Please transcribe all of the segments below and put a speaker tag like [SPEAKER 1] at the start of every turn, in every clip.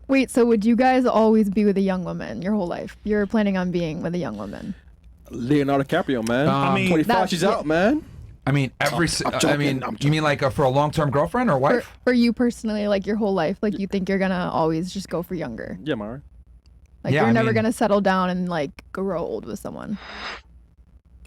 [SPEAKER 1] Wait, so would you guys always be with a young woman your whole life? You're planning on being with a young woman?
[SPEAKER 2] Leonardo DiCaprio, man.
[SPEAKER 3] I mean,
[SPEAKER 2] 25, she's out, man.
[SPEAKER 4] I mean, you mean like for a long-term girlfriend or wife?
[SPEAKER 1] For you personally, like your whole life, like you think you're gonna always just go for younger?
[SPEAKER 2] Yeah, Myron.
[SPEAKER 1] Like you're never gonna settle down and like grow old with someone.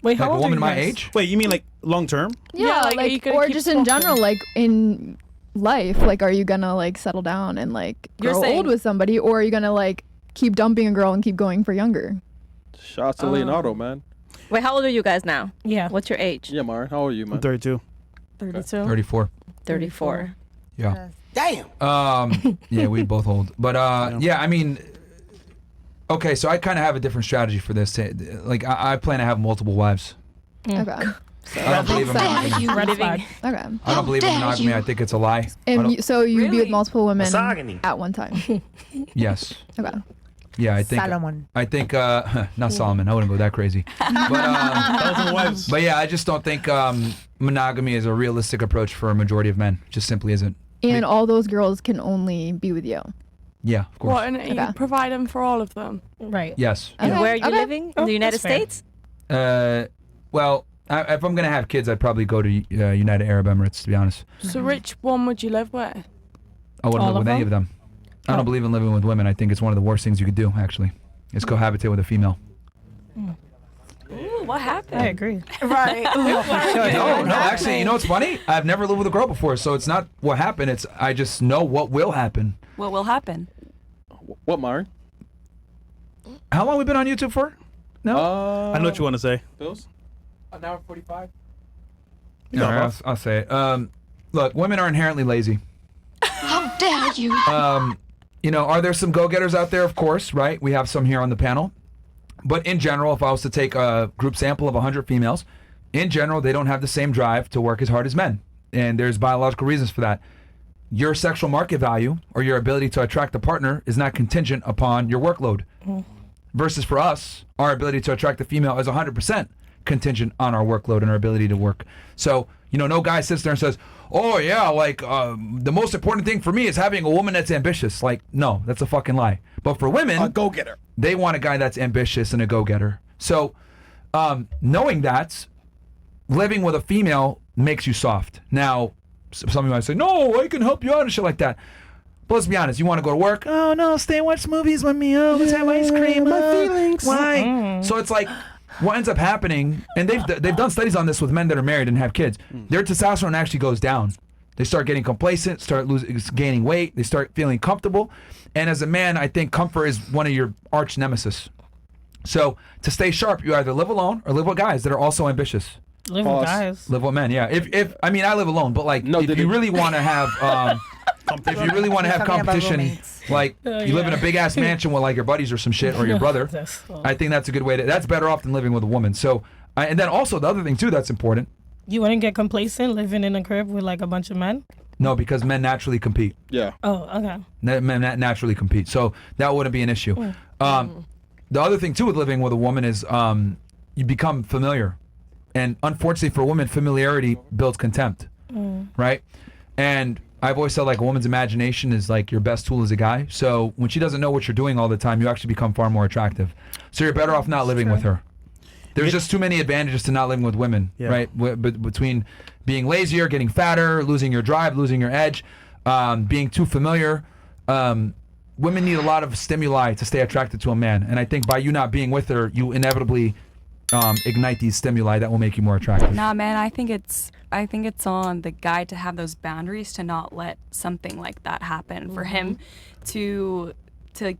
[SPEAKER 5] Wait, how
[SPEAKER 4] like
[SPEAKER 5] old
[SPEAKER 4] a woman
[SPEAKER 5] are you
[SPEAKER 4] my
[SPEAKER 5] guys?
[SPEAKER 4] age?
[SPEAKER 3] Wait, you mean like long term?
[SPEAKER 1] Yeah,
[SPEAKER 5] like, are you gonna
[SPEAKER 1] or
[SPEAKER 5] keep
[SPEAKER 1] just in
[SPEAKER 5] smoking?
[SPEAKER 1] general, like in life, like are you gonna like settle down and like
[SPEAKER 6] You're
[SPEAKER 1] grow
[SPEAKER 6] saying-
[SPEAKER 1] old with somebody, or are you gonna like keep dumping a girl and keep going for younger?
[SPEAKER 2] Shout out to Leonardo, man.
[SPEAKER 6] Wait, how old are you guys now?
[SPEAKER 5] Yeah.
[SPEAKER 6] What's your age?
[SPEAKER 2] Yeah, Myron. How old are you, man?
[SPEAKER 3] I'm 32.
[SPEAKER 5] 32.
[SPEAKER 4] 34.
[SPEAKER 6] 34.
[SPEAKER 4] Yeah.
[SPEAKER 7] Damn.
[SPEAKER 4] Yeah, we both old. But yeah, I mean, okay, so I kind of have a different strategy for this. Like, I plan to have multiple wives.
[SPEAKER 1] Okay.
[SPEAKER 4] I don't believe in monogamy.
[SPEAKER 5] Red flag.
[SPEAKER 1] Okay.
[SPEAKER 4] I don't believe in monogamy. I think it's a lie. I
[SPEAKER 1] And
[SPEAKER 4] don't-
[SPEAKER 1] so you'd be
[SPEAKER 6] Really?
[SPEAKER 1] with multiple women
[SPEAKER 7] Misogyny.
[SPEAKER 1] at one time.
[SPEAKER 4] Yes.
[SPEAKER 1] Okay.
[SPEAKER 4] Yeah, I think.
[SPEAKER 8] Solomon.
[SPEAKER 4] I think not Solomon. I wouldn't go that crazy. But yeah, I just don't think monogamy is a realistic approach for a majority of men. Just simply isn't.
[SPEAKER 1] And all those girls can only be with you.
[SPEAKER 4] Yeah, of course.
[SPEAKER 9] What, and you
[SPEAKER 1] Okay.
[SPEAKER 9] provide them for all of them?
[SPEAKER 5] Right.
[SPEAKER 4] Yes.
[SPEAKER 6] And
[SPEAKER 1] Okay,
[SPEAKER 6] where are you
[SPEAKER 1] okay.
[SPEAKER 6] living? In
[SPEAKER 5] Oh,
[SPEAKER 6] the United
[SPEAKER 5] that's fair.
[SPEAKER 6] States?
[SPEAKER 4] Well, if I'm gonna have kids, I'd probably go to United Arab Emirates. To be honest,
[SPEAKER 9] So which one would you live with?
[SPEAKER 4] I wouldn't
[SPEAKER 5] All
[SPEAKER 4] live with
[SPEAKER 5] of
[SPEAKER 4] any of them. I
[SPEAKER 5] Oh.
[SPEAKER 4] don't believe in living with women. I think it's one of the worst things you could do. Actually, is cohabitate with a female.
[SPEAKER 6] Ooh, what happened?
[SPEAKER 5] I agree.
[SPEAKER 9] Right.
[SPEAKER 4] No, actually, you know what's funny? I've never lived with a girl before, so it's not what happened. It's I just know what will happen.
[SPEAKER 6] What will happen?
[SPEAKER 2] What, Myron?
[SPEAKER 4] How long we been on YouTube for? No.
[SPEAKER 3] I know what you want to say.
[SPEAKER 2] Bills?
[SPEAKER 4] An hour 45.
[SPEAKER 3] No,
[SPEAKER 4] No, I'll say it. Look, women are inherently lazy.
[SPEAKER 7] How dare you?
[SPEAKER 4] You know, are there some go-getters out there? Of course, right? We have some here on the panel. But in general, if I was to take a group sample of 100 females, in general, they don't have the same drive to work as hard as men. And there's biological reasons for that. Your sexual market value or your ability to attract a partner is not contingent upon your workload. Versus for us, our ability to attract a female is 100% contingent on our workload and our ability to work. So, you know, no guy sits there and says, oh yeah, like the most important thing for me is having a woman that's ambitious. Like, no, that's a fucking lie. But for women,
[SPEAKER 2] A go-getter.
[SPEAKER 4] they want a guy that's ambitious and a go-getter. So, knowing that, living with a female makes you soft. Now, some of you might say, no, I can help you out and shit like that. But let's be honest, you want to go to work? Oh, no, stay and watch movies with me. Oh, let's have ice cream.
[SPEAKER 2] my feelings.
[SPEAKER 4] Why? So it's like, what ends up happening, and they've done studies on this with men that are married and have kids, their testosterone actually goes down. They start getting complacent, start gaining weight, they start feeling comfortable. And as a man, I think comfort is one of your arch nemesis. So to stay sharp, you either live alone or live with guys that are also ambitious.
[SPEAKER 5] Live
[SPEAKER 2] Pause.
[SPEAKER 5] with guys.
[SPEAKER 4] Live with men, yeah. If I mean, I live alone, but like,
[SPEAKER 2] No,
[SPEAKER 4] if
[SPEAKER 2] did
[SPEAKER 4] you
[SPEAKER 2] it-
[SPEAKER 4] really want to have, if you really want to have
[SPEAKER 8] Talking about
[SPEAKER 4] competition,
[SPEAKER 8] roommates.
[SPEAKER 4] like you live in a big ass mansion with like your buddies or some shit or your brother, I think that's a good way to. That's better off than living with a woman. So, and then also the other thing too that's important.
[SPEAKER 5] You wouldn't get complacent living in a crib with like a bunch of men?
[SPEAKER 4] No, because men naturally compete.
[SPEAKER 2] Yeah.
[SPEAKER 5] Oh, okay.
[SPEAKER 4] Men naturally compete, so that wouldn't be an issue. The other thing too with living with a woman is you become familiar, and unfortunately for women, familiarity builds contempt, right? And I've always said like a woman's imagination is like your best tool as a guy. So when she doesn't know what you're doing all the time, you actually become far more attractive. So you're better off not living with her. There's just too many advantages to not living with women, right? Between being lazier, getting fatter, losing your drive, losing your edge, being too familiar. Women need a lot of stimuli to stay attracted to a man. And I think by you not being with her, you inevitably ignite these stimuli that will make you more attractive.
[SPEAKER 10] Nah, man, I think it's on the guy to have those boundaries to not let something like that happen. For him to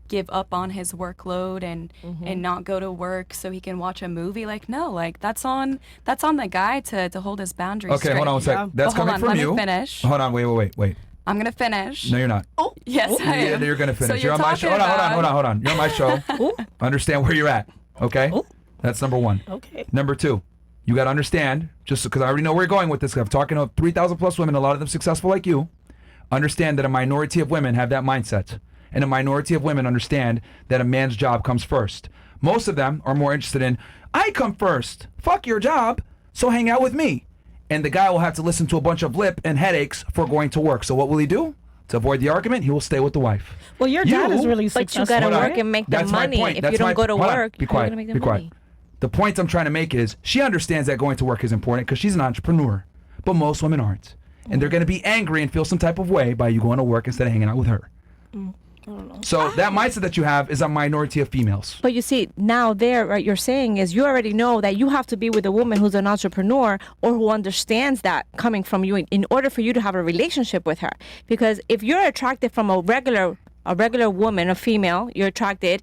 [SPEAKER 10] give up on his workload and not go to work so he can watch a movie, like no, like that's on the guy to hold his boundaries
[SPEAKER 4] Okay,
[SPEAKER 10] straight.
[SPEAKER 4] hold on one sec. That's
[SPEAKER 10] But hold
[SPEAKER 4] coming
[SPEAKER 10] on,
[SPEAKER 4] from
[SPEAKER 10] let
[SPEAKER 4] you.
[SPEAKER 10] me finish.
[SPEAKER 4] Hold on, wait.
[SPEAKER 10] I'm gonna finish.
[SPEAKER 4] No, you're not.
[SPEAKER 10] Oh, yes, I am.
[SPEAKER 4] You're gonna finish.
[SPEAKER 10] So
[SPEAKER 4] you're on my show. Hold on. You're on my show.
[SPEAKER 5] Ooh.
[SPEAKER 4] Understand where you're at. Okay?
[SPEAKER 5] Ooh.
[SPEAKER 4] That's number one.
[SPEAKER 5] Okay.
[SPEAKER 4] Number two, you gotta understand, just because I already know where you're going with this, 'cause I'm talking to 3,000 plus women, a lot of them successful like you, understand that a minority of women have that mindset. And a minority of women understand that a man's job comes first. Most of them are more interested in, I come first. Fuck your job, so hang out with me. And the guy will have to listen to a bunch of lip and headaches for going to work. So what will he do? To avoid the argument, he will stay with the wife.
[SPEAKER 5] Well, your dad is really
[SPEAKER 6] But you
[SPEAKER 5] successful.
[SPEAKER 6] gotta
[SPEAKER 4] Hold on.
[SPEAKER 6] work and make the
[SPEAKER 4] That's my
[SPEAKER 6] money.
[SPEAKER 4] point.
[SPEAKER 6] If
[SPEAKER 4] That's
[SPEAKER 6] you don't
[SPEAKER 4] my-
[SPEAKER 6] go to
[SPEAKER 4] hold on.
[SPEAKER 6] work,
[SPEAKER 4] Be
[SPEAKER 6] how are you
[SPEAKER 4] quiet.
[SPEAKER 6] gonna make the
[SPEAKER 4] Be quiet.
[SPEAKER 6] money?
[SPEAKER 4] The point I'm trying to make is she understands that going to work is important because she's an entrepreneur, but most women aren't. And they're going to be angry and feel some type of way by you going to work instead of hanging out with her. So that mindset that you have is a minority of females.
[SPEAKER 6] But you see, now there, what you're saying is you already know that you have to be with a woman who's an entrepreneur or who understands that coming from you in order for you to have a relationship with her. Because if you're attracted from a regular woman, a female, you're attracted,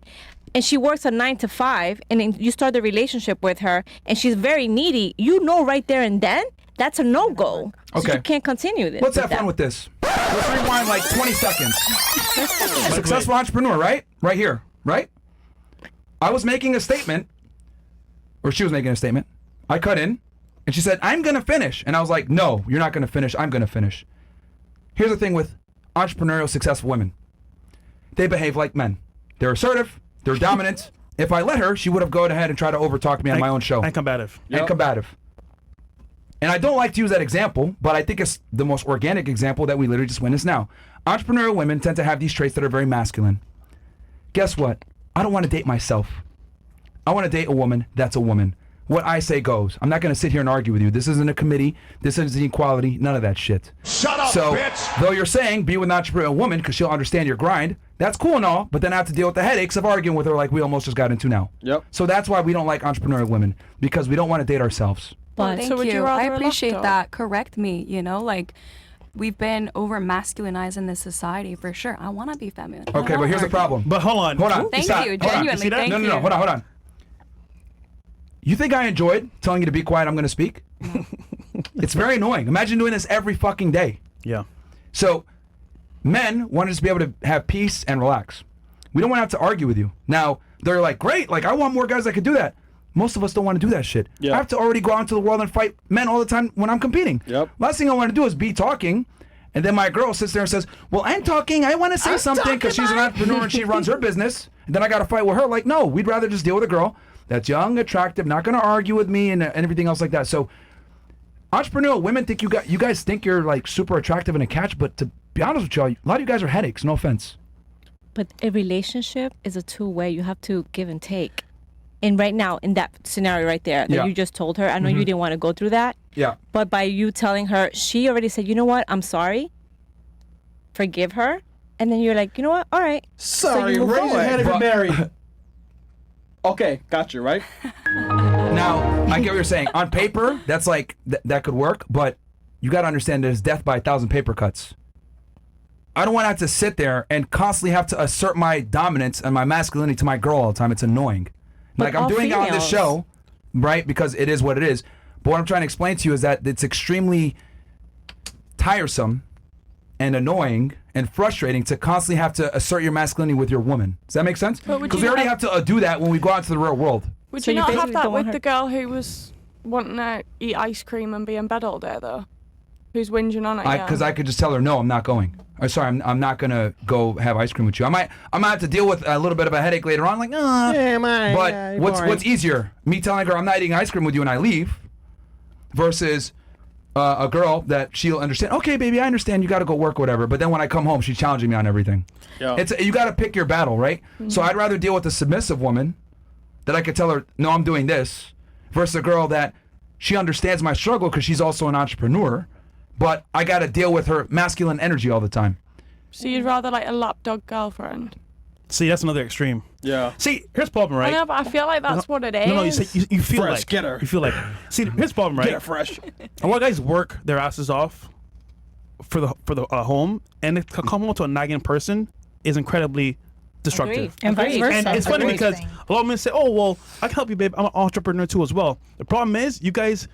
[SPEAKER 6] and she works a 9 to 5, and then you start the relationship with her, and she's very needy, you know right there and then that's a no-go.
[SPEAKER 4] Okay.
[SPEAKER 6] So you can't continue this.
[SPEAKER 4] Let's have fun with this. Let's rewind like 20 seconds. A successful entrepreneur, right? Right here, right? I was making a statement, or she was making a statement. I cut in, and she said, I'm going to finish. And I was like, no, you're not going to finish. I'm going to finish. Here's the thing with entrepreneurial successful women. They behave like men. They're assertive. They're dominant. If I let her, she would have gone ahead and tried to overtalk me on my own show.
[SPEAKER 3] And combative.
[SPEAKER 4] And combative. And I don't like to use that example, but I think it's the most organic example that we literally just witnessed now. Entrepreneurial women tend to have these traits that are very masculine. Guess what? I don't want to date myself. I want to date a woman that's a woman. What I say goes. I'm not going to sit here and argue with you. This isn't a committee. This isn't equality. None of that shit.
[SPEAKER 8] Shut up,
[SPEAKER 4] so,
[SPEAKER 8] bitch!
[SPEAKER 4] Though you're saying be with an entrepreneurial woman because she'll understand your grind, that's cool and all, but then I have to deal with the headaches of arguing with her like we almost just got into now.
[SPEAKER 2] Yep.
[SPEAKER 4] So that's why we don't like entrepreneurial women, because we don't want to date ourselves.
[SPEAKER 10] Well,
[SPEAKER 6] But
[SPEAKER 10] thank
[SPEAKER 9] would you
[SPEAKER 10] you.
[SPEAKER 9] rather
[SPEAKER 10] I
[SPEAKER 9] a
[SPEAKER 10] appreciate
[SPEAKER 9] laptop?
[SPEAKER 10] that. Correct me. You know, like we've been over masculinized in this society for sure. I want to be feminine. I
[SPEAKER 4] Okay,
[SPEAKER 10] don't
[SPEAKER 4] but here's the
[SPEAKER 10] argue.
[SPEAKER 4] problem.
[SPEAKER 3] But hold on.
[SPEAKER 4] Hold on.
[SPEAKER 10] Thank
[SPEAKER 4] Stop.
[SPEAKER 10] you.
[SPEAKER 4] Hold on.
[SPEAKER 10] Genuinely,
[SPEAKER 3] See that?
[SPEAKER 10] thank
[SPEAKER 4] No,
[SPEAKER 10] you.
[SPEAKER 4] hold on. You think I enjoyed telling you to be quiet? I'm going to speak. It's very annoying. Imagine doing this every fucking day.
[SPEAKER 3] Yeah.
[SPEAKER 4] So, men want to just be able to have peace and relax. We don't want to have to argue with you. Now, they're like, great, like I want more guys that could do that. Most of us don't want to do that shit.
[SPEAKER 2] Yeah.
[SPEAKER 4] I have to already go out into the world and fight men all the time when I'm competing.
[SPEAKER 2] Yep.
[SPEAKER 4] Last thing I want to do is be talking, and then my girl sits there and says, well, I'm talking, I want to say something because she's an entrepreneur and she runs her business. And then I got to fight with her. Like, no, we'd rather just deal with a girl that's young, attractive, not going to argue with me and everything else like that. So, entrepreneurial women think you guys think you're like super attractive and a catch, but to be honest with y'all, a lot of you guys are headaches. No offense.
[SPEAKER 6] But a relationship is a two-way. You have to give and take. And right now, in that scenario right there that
[SPEAKER 4] Yeah.
[SPEAKER 6] you just told her, I know you didn't want to go through that.
[SPEAKER 4] Yeah.
[SPEAKER 6] But by you telling her, she already said, you know what, I'm sorry. Forgive her. And then you're like, you know what, all right.
[SPEAKER 2] Sorry,
[SPEAKER 6] move
[SPEAKER 2] raise your
[SPEAKER 6] forward.
[SPEAKER 2] hand if you're
[SPEAKER 4] But-
[SPEAKER 2] married. Okay, got you, right?
[SPEAKER 4] Now, I get what you're saying. On paper, that's like, that could work, but you got to understand there's death by 1,000 paper cuts. I don't want to have to sit there and constantly have to assert my dominance and my masculinity to my girl all the time. It's annoying.
[SPEAKER 6] But
[SPEAKER 4] Like, I'm
[SPEAKER 6] all
[SPEAKER 4] doing it on this
[SPEAKER 6] females-
[SPEAKER 4] show, right, because it is what it is. But what I'm trying to explain to you is that it's extremely tiresome and annoying and frustrating to constantly have to assert your masculinity with your woman. Does that make sense?
[SPEAKER 9] But would
[SPEAKER 4] Because
[SPEAKER 9] you
[SPEAKER 4] we already
[SPEAKER 9] not-
[SPEAKER 4] have to do that when we go out into the real world.
[SPEAKER 9] Would
[SPEAKER 6] So
[SPEAKER 9] you
[SPEAKER 6] you
[SPEAKER 9] not have
[SPEAKER 6] basically
[SPEAKER 9] that
[SPEAKER 6] don't want
[SPEAKER 9] with
[SPEAKER 6] her-
[SPEAKER 9] the girl who was wanting to eat ice cream and be in bed all day, though? Who's whinging on it?
[SPEAKER 4] Because I could just tell her, no, I'm not going. Or sorry, I'm not gonna go have ice cream with you. I might have to deal with a little bit of a headache later on. Like, but what's easier? Me telling her I'm not eating ice cream with you and I leave, versus a girl that she'll understand. Okay, baby, I understand. You got to go work, or whatever. But then when I come home, she's challenging me on everything.
[SPEAKER 2] Yeah.
[SPEAKER 4] You got to pick your battle, right? So I'd rather deal with a submissive woman that I could tell her, no, I'm doing this, versus a girl that she understands my struggle because she's also an entrepreneur. But I got to deal with her masculine energy all the time.
[SPEAKER 9] So you'd rather like a lapdog girlfriend?
[SPEAKER 3] See, that's another extreme.
[SPEAKER 2] Yeah.
[SPEAKER 3] See, here's the problem,
[SPEAKER 9] I
[SPEAKER 3] right?
[SPEAKER 9] know, but I feel like that's what it is.
[SPEAKER 3] No, you feel
[SPEAKER 2] Fresh,
[SPEAKER 3] like
[SPEAKER 2] get her.
[SPEAKER 3] You feel like. See, here's the problem, right?
[SPEAKER 2] Get it fresh.
[SPEAKER 3] A lot of guys work their asses off for the home, and to come home to a nagging person is incredibly destructive.
[SPEAKER 5] And vice versa.
[SPEAKER 3] And it's funny
[SPEAKER 5] Agreed.
[SPEAKER 3] because a lot of men say, "Oh, well, I can help you, babe. I'm an entrepreneur too, as well." The problem is, you guys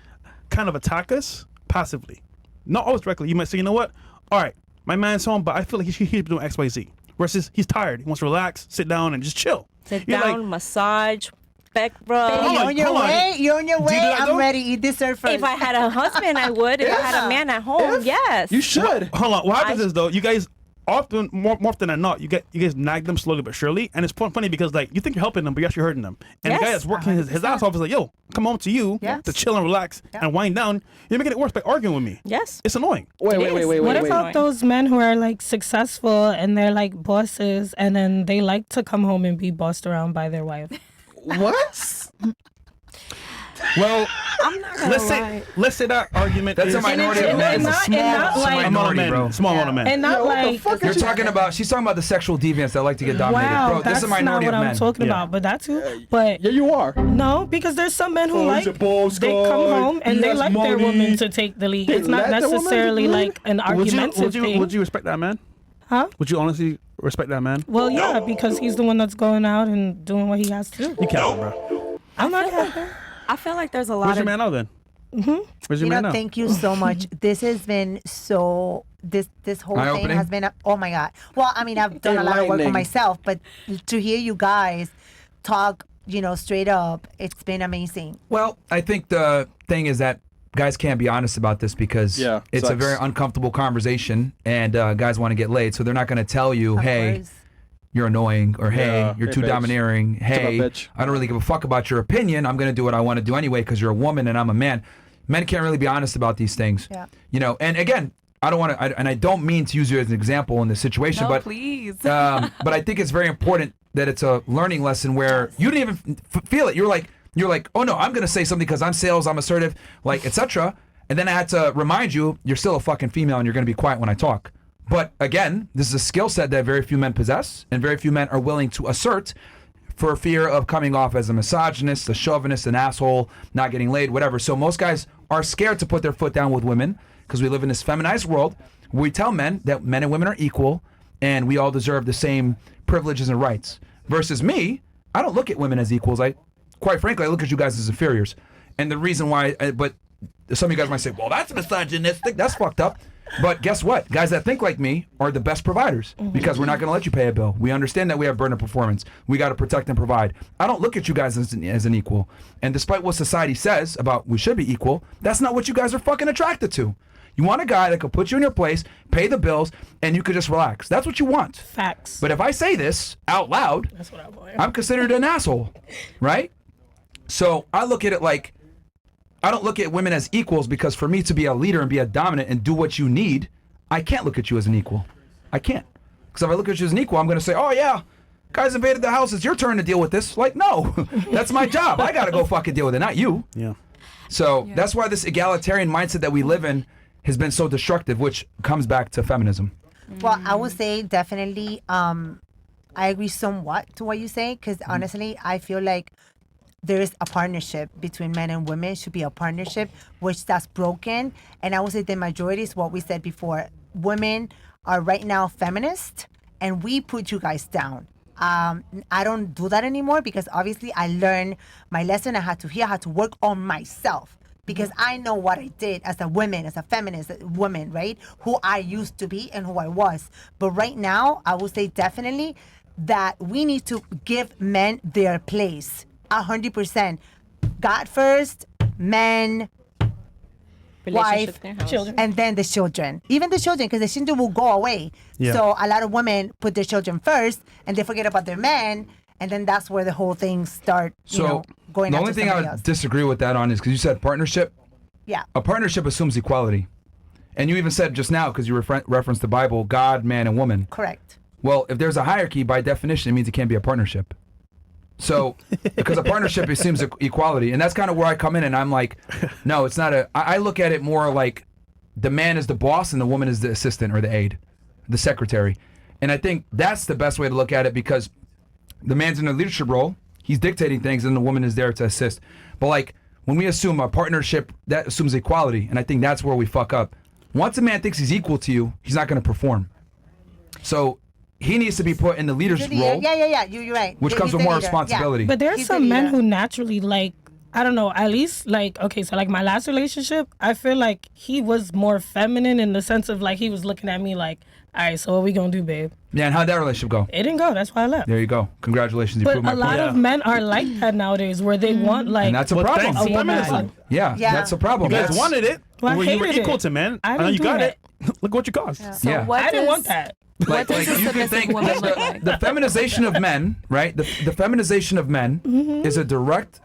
[SPEAKER 3] kind of attack us passively, not always directly. You might say, "You know what? All right, my man's home, but I feel like he's doing X, Y, Z." Versus, he's tired. He wants to relax, sit down, and just chill.
[SPEAKER 6] Sit
[SPEAKER 3] You're
[SPEAKER 6] down,
[SPEAKER 3] like,
[SPEAKER 6] massage, back rub.
[SPEAKER 3] Hold
[SPEAKER 11] You're
[SPEAKER 3] on,
[SPEAKER 11] on your
[SPEAKER 3] hold on.
[SPEAKER 11] way. You're on your
[SPEAKER 3] Do you do
[SPEAKER 11] way.
[SPEAKER 3] that,
[SPEAKER 11] I'm
[SPEAKER 3] though?
[SPEAKER 11] ready. You dessert first.
[SPEAKER 6] If I had a husband, I would. If I had a man at home, yes.
[SPEAKER 2] You should.
[SPEAKER 3] Hold on. What happens is though, you guys often, more often than not, you guys nag them slowly but surely, and it's funny because like you think you're helping them, but you're actually hurting them. And the guy that's working his ass off is like, yo, come home to you to chill and relax and wind down. You're making it worse by arguing with me.
[SPEAKER 6] Yes.
[SPEAKER 3] It's annoying.
[SPEAKER 2] Wait.
[SPEAKER 5] What about those men who are like successful and they're like bosses and then they like to come home and be bossed around by their wife?
[SPEAKER 2] What?
[SPEAKER 3] Well,
[SPEAKER 5] I'm not gonna lie.
[SPEAKER 3] let's say that argument
[SPEAKER 4] That's
[SPEAKER 3] is
[SPEAKER 4] a minority of men.
[SPEAKER 5] and not like-
[SPEAKER 3] amount of men,
[SPEAKER 4] bro.
[SPEAKER 3] small amount of men.
[SPEAKER 5] And not like
[SPEAKER 4] You're talking about. She's talking about the sexual deviants that like to get dominated,
[SPEAKER 5] wow,
[SPEAKER 4] bro. This
[SPEAKER 5] that's
[SPEAKER 4] is a minority
[SPEAKER 5] not what
[SPEAKER 4] of men.
[SPEAKER 5] I'm talking
[SPEAKER 3] Yeah.
[SPEAKER 5] about. But that too. But
[SPEAKER 2] Yeah, you are.
[SPEAKER 5] no, because there's some men who
[SPEAKER 2] he's
[SPEAKER 5] like
[SPEAKER 2] a boss
[SPEAKER 5] they
[SPEAKER 2] guy,
[SPEAKER 5] come home and
[SPEAKER 2] he
[SPEAKER 5] they
[SPEAKER 2] has
[SPEAKER 5] like their
[SPEAKER 2] money.
[SPEAKER 5] woman to take the lead.
[SPEAKER 2] They
[SPEAKER 5] It's not
[SPEAKER 2] let the woman
[SPEAKER 5] necessarily
[SPEAKER 2] take the
[SPEAKER 5] like an argumentative thing.
[SPEAKER 3] Would you respect that man?
[SPEAKER 5] Huh?
[SPEAKER 3] Would you honestly respect that man?
[SPEAKER 5] Well, yeah, because he's the one that's going out and doing what he has to do.
[SPEAKER 3] You can't, bro.
[SPEAKER 5] I'm not capping.
[SPEAKER 10] I feel like there's a lot
[SPEAKER 3] Where's your
[SPEAKER 10] of
[SPEAKER 3] man now then? Where's your
[SPEAKER 8] You
[SPEAKER 3] man
[SPEAKER 8] know,
[SPEAKER 3] now?
[SPEAKER 8] thank you so much. This has been so. This whole thing
[SPEAKER 4] Eye-opening?
[SPEAKER 8] has been. Oh my God. Well, I mean, I've done a lot of work for
[SPEAKER 2] Enlightening.
[SPEAKER 8] myself, but to hear you guys talk, straight up, it's been amazing.
[SPEAKER 4] Well, I think the thing is that guys can't be honest about this because
[SPEAKER 2] Yeah,
[SPEAKER 4] it's a
[SPEAKER 2] sucks.
[SPEAKER 4] very uncomfortable conversation, and guys want to get laid, so they're not going to tell you,
[SPEAKER 8] Of
[SPEAKER 4] hey,
[SPEAKER 8] course.
[SPEAKER 4] you're annoying, or hey,
[SPEAKER 2] Yeah,
[SPEAKER 4] you're
[SPEAKER 2] hey,
[SPEAKER 4] too
[SPEAKER 2] bitch.
[SPEAKER 4] domineering. Hey,
[SPEAKER 2] bitch.
[SPEAKER 4] I don't really give a fuck about your opinion. I'm going to do what I want to do anyway because you're a woman and I'm a man. Men can't really be honest about these things.
[SPEAKER 8] Yeah.
[SPEAKER 4] And again, I don't want to, and I don't mean to use you as an example in this situation,
[SPEAKER 10] no,
[SPEAKER 4] but
[SPEAKER 10] please.
[SPEAKER 4] but I think it's very important that it's a learning lesson where you didn't even feel it. You're like, oh no, I'm gonna say something because I'm sales, I'm assertive, like etc. And then I had to remind you, you're still a fucking female and you're gonna be quiet when I talk. But again, this is a skill set that very few men possess, and very few men are willing to assert for fear of coming off as a misogynist, a chauvinist, an asshole, not getting laid, whatever. So most guys are scared to put their foot down with women because we live in this feminized world where we tell men that men and women are equal and we all deserve the same privileges and rights. Versus me, I don't look at women as equals. Quite frankly, I look at you guys as inferiors. And the reason why, but some of you guys might say, well, that's misogynistic. That's fucked up. But guess what? Guys that think like me are the best providers because we're not going to let you pay a bill. We understand that we have burden of performance. We got to protect and provide. I don't look at you guys as an equal. And despite what society says about we should be equal, that's not what you guys are fucking attracted to. You want a guy that could put you in your place, pay the bills, and you could just relax. That's what you want.
[SPEAKER 5] Facts.
[SPEAKER 4] But if I say this out loud,
[SPEAKER 5] That's what I want.
[SPEAKER 4] I'm considered an asshole, right? So I look at it like, I don't look at women as equals because for me to be a leader and be a dominant and do what you need, I can't look at you as an equal. I can't. Because if I look at you as an equal, I'm going to say, oh yeah, guys invaded the house. It's your turn to deal with this. Like, no, that's my job. I got to go fucking deal with it, not you.
[SPEAKER 3] Yeah.
[SPEAKER 4] So that's why this egalitarian mindset that we live in has been so destructive, which comes back to feminism.
[SPEAKER 8] Well, I would say definitely. I agree somewhat to what you say because honestly, I feel like there is a partnership between men and women. Should be a partnership, which that's broken. And I would say the majority is what we said before. Women are right now feminist, and we put you guys down. I don't do that anymore because obviously I learned my lesson. I had to work on myself because I know what I did as a woman, as a feminist woman, right? Who I used to be and who I was. But right now, I would say definitely that we need to give men their place. 100%. God first, men, wife,
[SPEAKER 6] children.
[SPEAKER 8] and then the children. Even the children, because the children will go away.
[SPEAKER 3] Yeah.
[SPEAKER 8] So a lot of women put their children first, and they forget about their men, and then that's where the whole thing start. Going.
[SPEAKER 4] The
[SPEAKER 8] after
[SPEAKER 4] only thing I
[SPEAKER 8] somebody
[SPEAKER 4] would
[SPEAKER 8] else.
[SPEAKER 4] disagree with that on is because you said partnership.
[SPEAKER 8] Yeah.
[SPEAKER 4] A partnership assumes equality. And you even said just now, because you referenced the Bible, God, man, and woman.
[SPEAKER 8] Correct.
[SPEAKER 4] Well, if there's a hierarchy, by definition, it means it can't be a partnership. So, because a partnership assumes equality. And that's kind of where I come in, and I'm like, no, it's not I look at it more like the man is the boss and the woman is the assistant or the aide, the secretary. And I think that's the best way to look at it because the man's in a leadership role, he's dictating things, and the woman is there to assist. But like, when we assume a partnership, that assumes equality, and I think that's where we fuck up. Once a man thinks he's equal to you, he's not going to perform. So he needs to be put in the leader's role.
[SPEAKER 8] Yeah. You're right.
[SPEAKER 4] Which comes with more responsibility.
[SPEAKER 5] But there are
[SPEAKER 8] He's
[SPEAKER 5] some
[SPEAKER 8] the
[SPEAKER 5] men
[SPEAKER 8] leader.
[SPEAKER 5] who naturally like, I don't know, at least like, okay, so like my last relationship, I feel like he was more feminine in the sense of like he was looking at me like, all right, so what we gonna do, babe?
[SPEAKER 4] Yeah, and how'd that relationship go?
[SPEAKER 5] It didn't go. That's why I left.
[SPEAKER 4] There you go. Congratulations. You
[SPEAKER 5] But
[SPEAKER 4] proved my
[SPEAKER 5] a lot
[SPEAKER 4] point.
[SPEAKER 5] of men are like that nowadays where they want like
[SPEAKER 4] And that's a problem.
[SPEAKER 3] Thanks to
[SPEAKER 5] a woman.
[SPEAKER 3] feminism.
[SPEAKER 4] Yeah,
[SPEAKER 8] Yeah.
[SPEAKER 4] that's a problem.
[SPEAKER 3] You guys
[SPEAKER 4] That's-
[SPEAKER 3] wanted it.
[SPEAKER 5] Well, I
[SPEAKER 3] you were
[SPEAKER 5] hated
[SPEAKER 3] equal
[SPEAKER 5] it.
[SPEAKER 3] to men.
[SPEAKER 5] I
[SPEAKER 3] and now
[SPEAKER 5] didn't
[SPEAKER 3] you
[SPEAKER 5] do
[SPEAKER 3] got
[SPEAKER 5] that.
[SPEAKER 3] it. Look what you cost.
[SPEAKER 10] So
[SPEAKER 4] Yeah.
[SPEAKER 10] what
[SPEAKER 5] I didn't
[SPEAKER 10] does-
[SPEAKER 5] want that.
[SPEAKER 10] What does a
[SPEAKER 4] you can
[SPEAKER 10] submissive
[SPEAKER 4] think
[SPEAKER 10] woman look like?
[SPEAKER 4] the feminization of men, right? The feminization of men is a direct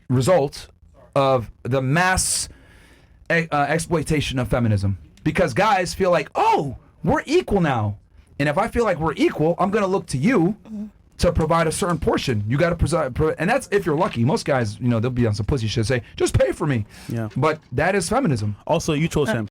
[SPEAKER 4] result of the mass exploitation of feminism. Because guys feel like, oh, we're equal now. And if I feel like we're equal, I'm going to look to you to provide a certain portion. You got to provide, and that's if you're lucky. Most guys, they'll be on some pussy shit, say, just pay for me.
[SPEAKER 3] Yeah.
[SPEAKER 4] But that is feminism.
[SPEAKER 3] Also, you chose him.